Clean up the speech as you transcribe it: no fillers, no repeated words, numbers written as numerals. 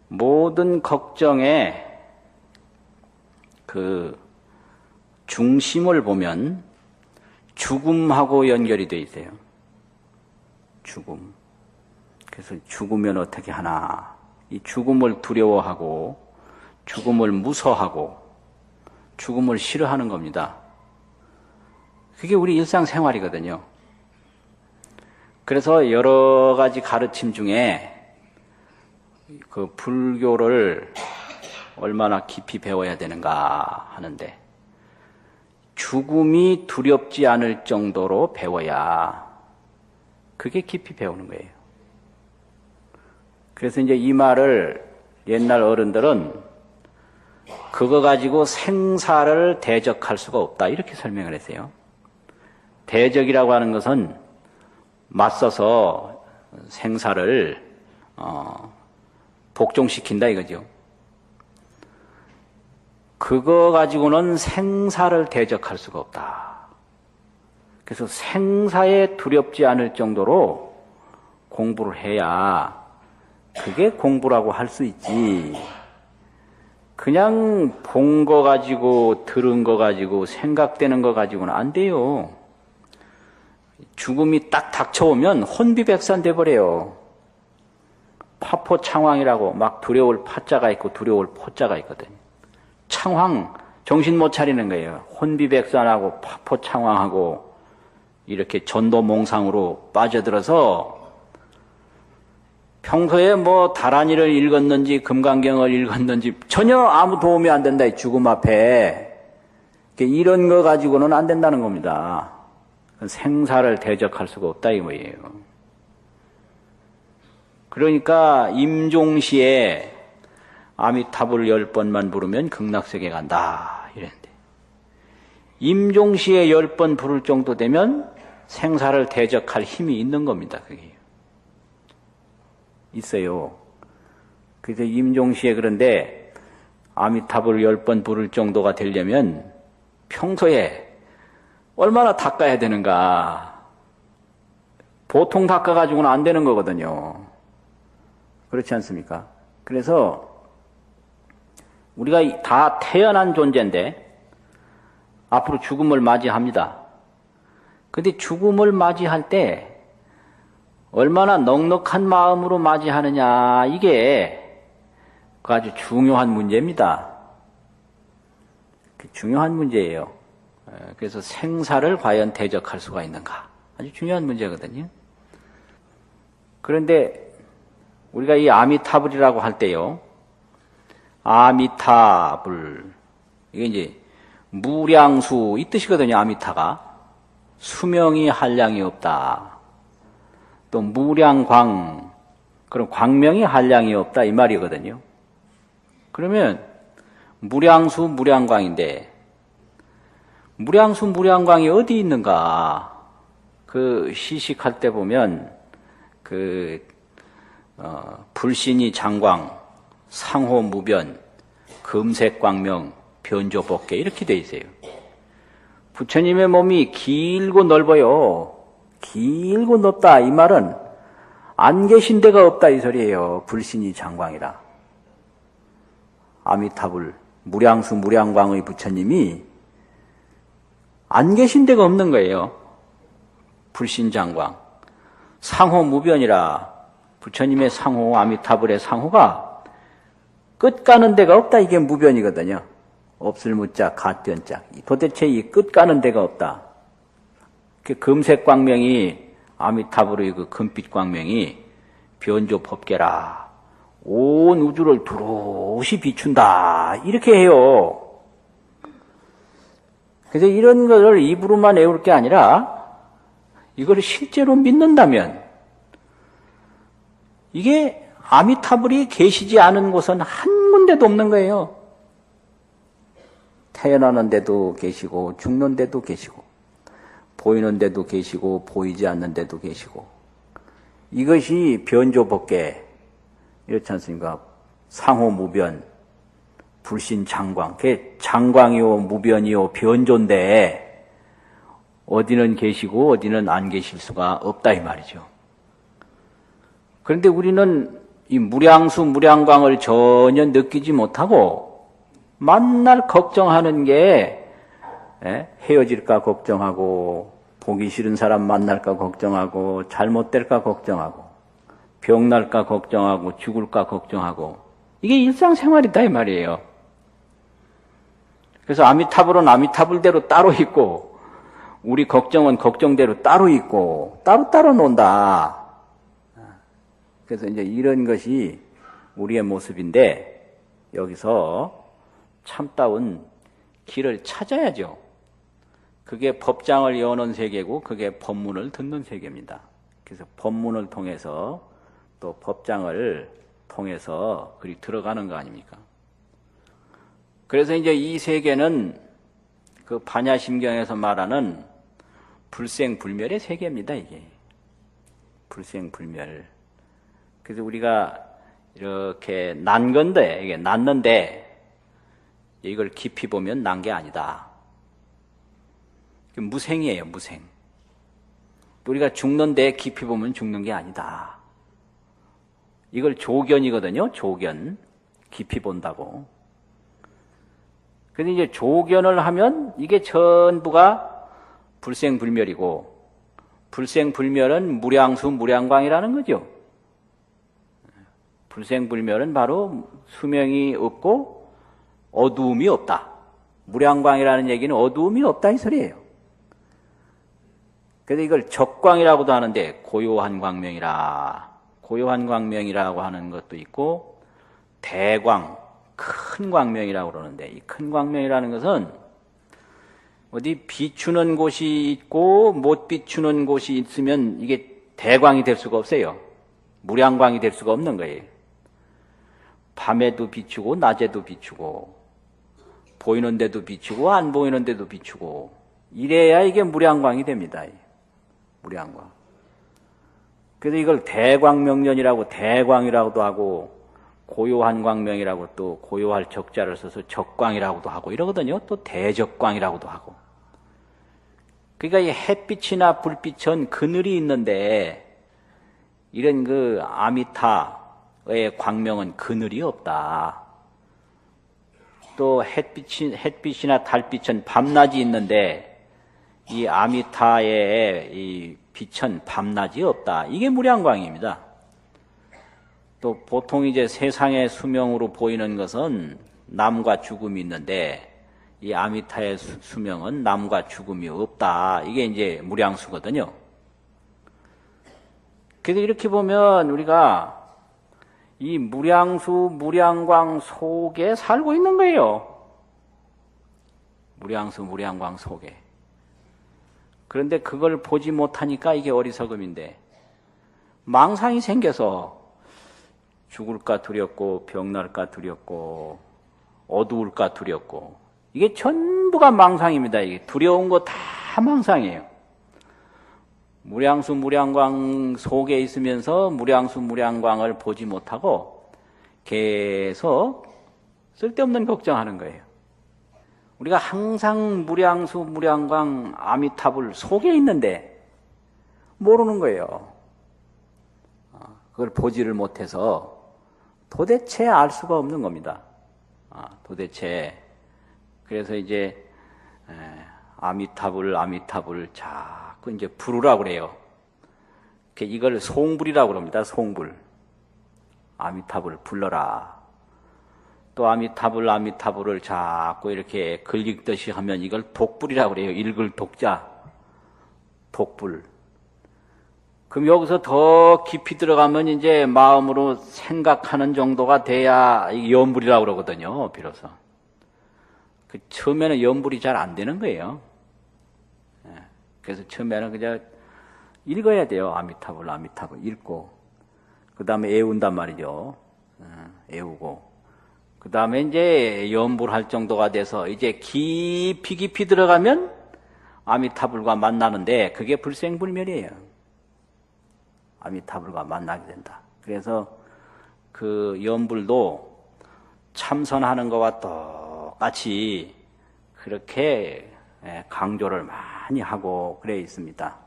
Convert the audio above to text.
모든 걱정의 그 중심을 보면 죽음하고 연결이 되어 있어요. 죽음. 그래서 죽으면 어떻게 하나. 이 죽음을 두려워하고 죽음을 무서워하고 죽음을 싫어하는 겁니다. 그게 우리 일상생활이거든요. 그래서 여러 가지 가르침 중에 그 불교를 얼마나 깊이 배워야 되는가 하는데 죽음이 두렵지 않을 정도로 배워야 그게 깊이 배우는 거예요. 그래서 이제 이 말을 옛날 어른들은 그거 가지고 생사를 대적할 수가 없다 이렇게 설명을 했어요. 대적이라고 하는 것은 맞서서 생사를 복종시킨다 이거죠. 그거 가지고는 생사를 대적할 수가 없다. 그래서 생사에 두렵지 않을 정도로 공부를 해야 그게 공부라고 할 수 있지. 그냥 본 거 가지고 들은 거 가지고 생각되는 거 가지고는 안 돼요. 죽음이 딱 닥쳐오면 혼비백산 돼버려요. 파포창황이라고 막 두려울 파자가 있고 두려울 포자가 있거든요. 창황, 정신 못 차리는 거예요. 혼비백산하고 파포창황하고 이렇게 전도몽상으로 빠져들어서 평소에 뭐 다란이를 읽었는지 금강경을 읽었는지 전혀 아무 도움이 안 된다. 이 죽음 앞에. 이런 거 가지고는 안 된다는 겁니다. 생사를 대적할 수가 없다 이거예요. 그러니까 임종시에 아미타불 10번만 부르면 극락세계 간다 이랬는데 임종시에 10번 부를 정도 되면 생사를 대적할 힘이 있는 겁니다. 그게 있어요. 그래서 임종시에 그런데 아미타불 10번 부를 정도가 되려면 평소에 얼마나 닦아야 되는가. 보통 닦아가지고는 안 되는 거거든요. 그렇지 않습니까? 그래서 우리가 다 태어난 존재인데 앞으로 죽음을 맞이합니다. 근데 죽음을 맞이할 때 얼마나 넉넉한 마음으로 맞이하느냐 이게 아주 중요한 문제입니다. 중요한 문제예요. 그래서 생사를 과연 대적할 수가 있는가 아주 중요한 문제거든요. 그런데 우리가 이 아미타불이라고 할 때요, 아미타불 이게 이제 무량수 이 뜻이거든요. 아미타가 수명이 한량이 없다. 또 무량광 그럼 광명이 한량이 없다 이 말이거든요. 그러면 무량수 무량광인데 무량수 무량광이 어디 있는가? 그 시식할 때 보면 불신이 장광, 상호 무변, 금색광명, 변조법계 이렇게 돼 있어요. 부처님의 몸이 길고 넓어요. 길고 넓다 이 말은 안 계신 데가 없다 이 소리예요. 불신이 장광이라. 아미타불 무량수 무량광의 부처님이 안 계신 데가 없는 거예요. 불신장광. 상호 무변이라 부처님의 상호, 아미타불의 상호가 끝 가는 데가 없다. 이게 무변이거든요. 없을 무자, 갓변자. 도대체 이 끝 가는 데가 없다. 그 금색광명이 아미타불의 그 금빛 광명이 변조법계라. 온 우주를 두루시 비춘다. 이렇게 해요. 그래서 이런 것을 입으로만 외울 게 아니라 이걸 실제로 믿는다면 이게 아미타불이 계시지 않은 곳은 한 군데도 없는 거예요. 태어나는 데도 계시고 죽는 데도 계시고 보이는 데도 계시고 보이지 않는 데도 계시고 이것이 변조법계 이렇지 않습니까? 상호무변 불신장광 그게 장광이요 무변이요 변조인데 어디는 계시고 어디는 안 계실 수가 없다 이 말이죠. 그런데 우리는 이 무량수, 무량광을 전혀 느끼지 못하고 만날 걱정하는 게 헤어질까 걱정하고 보기 싫은 사람 만날까 걱정하고 잘못될까 걱정하고 병날까 걱정하고 죽을까 걱정하고 이게 일상생활이다 이 말이에요. 그래서 아미타불은 아미타불대로 따로 있고 우리 걱정은 걱정대로 따로 있고 따로따로 논다. 그래서 이제 이런 것이 우리의 모습인데 여기서 참다운 길을 찾아야죠. 그게 법장을 여는 세계고 그게 법문을 듣는 세계입니다. 그래서 법문을 통해서 또 법장을 통해서 그리 들어가는 거 아닙니까? 그래서 이제 이 세계는 그 반야심경에서 말하는 불생불멸의 세계입니다, 이게. 불생불멸. 그래서 우리가 이렇게 난 건데, 이게 났는데, 이걸 깊이 보면 난 게 아니다. 무생이에요, 무생. 우리가 죽는데 깊이 보면 죽는 게 아니다. 이걸 조견이거든요, 조견. 깊이 본다고. 근데 이제 조견을 하면 이게 전부가 불생불멸이고, 불생불멸은 무량수, 무량광이라는 거죠. 불생불멸은 바로 수명이 없고 어두움이 없다. 무량광이라는 얘기는 어두움이 없다 이 소리예요. 그래서 이걸 적광이라고도 하는데 고요한 광명이라. 고요한 광명이라고 하는 것도 있고 대광, 큰 광명이라고 그러는데 이 큰 광명이라는 것은 어디 비추는 곳이 있고 못 비추는 곳이 있으면 이게 대광이 될 수가 없어요. 무량광이 될 수가 없는 거예요. 밤에도 비추고 낮에도 비추고 보이는 데도 비추고 안 보이는 데도 비추고 이래야 이게 무량광이 됩니다. 무량광. 그래서 이걸 대광명년이라고 대광이라고도 하고 고요한 광명이라고 또 고요할 적자를 써서 적광이라고도 하고 이러거든요. 또 대적광이라고도 하고. 그러니까 이 햇빛이나 불빛은 그늘이 있는데 이런 그 아미타의 광명은 그늘이 없다. 또 햇빛이나 달빛은 밤낮이 있는데 이 아미타의 이 빛은 밤낮이 없다. 이게 무량광입니다. 또 보통 이제 세상의 수명으로 보이는 것은 남과 죽음이 있는데 이 아미타의 수명은 남과 죽음이 없다. 이게 이제 무량수거든요. 그래서 이렇게 보면 우리가 이 무량수, 무량광 속에 살고 있는 거예요. 무량수, 무량광 속에. 그런데 그걸 보지 못하니까 이게 어리석음인데 망상이 생겨서 죽을까 두렵고 병날까 두렵고 어두울까 두렵고 이게 전부가 망상입니다. 이게 두려운 거 다 망상이에요. 무량수, 무량광 속에 있으면서 무량수, 무량광을 보지 못하고 계속 쓸데없는 걱정하는 거예요. 우리가 항상 무량수, 무량광, 아미타불 속에 있는데 모르는 거예요. 그걸 보지를 못해서 도대체 알 수가 없는 겁니다. 도대체. 그래서 이제 아미타불, 아미타불 자꾸 이제 부르라고 그래요. 이걸 송불이라고 그럽니다. 송불. 아미타불 불러라. 또 아미타불, 아미타불을 자꾸 이렇게 글 읽듯이 하면 이걸 독불이라고 그래요. 읽을 독자. 독불. 그럼 여기서 더 깊이 들어가면 이제 마음으로 생각하는 정도가 돼야 연불이라고 그러거든요. 비로소. 처음에는 연불이 잘 안 되는 거예요. 그래서 처음에는 그냥 읽어야 돼요. 아미타불, 아미타불 읽고. 그 다음에 애운단 말이죠. 애우고. 그 다음에 이제 연불할 정도가 돼서 이제 깊이 들어가면 아미타불과 만나는데 그게 불생불멸이에요. 아미타불과 만나게 된다. 그래서 그 연불도 참선하는 것과 똑같이 그렇게 강조를 많이 하고 그래 있습니다.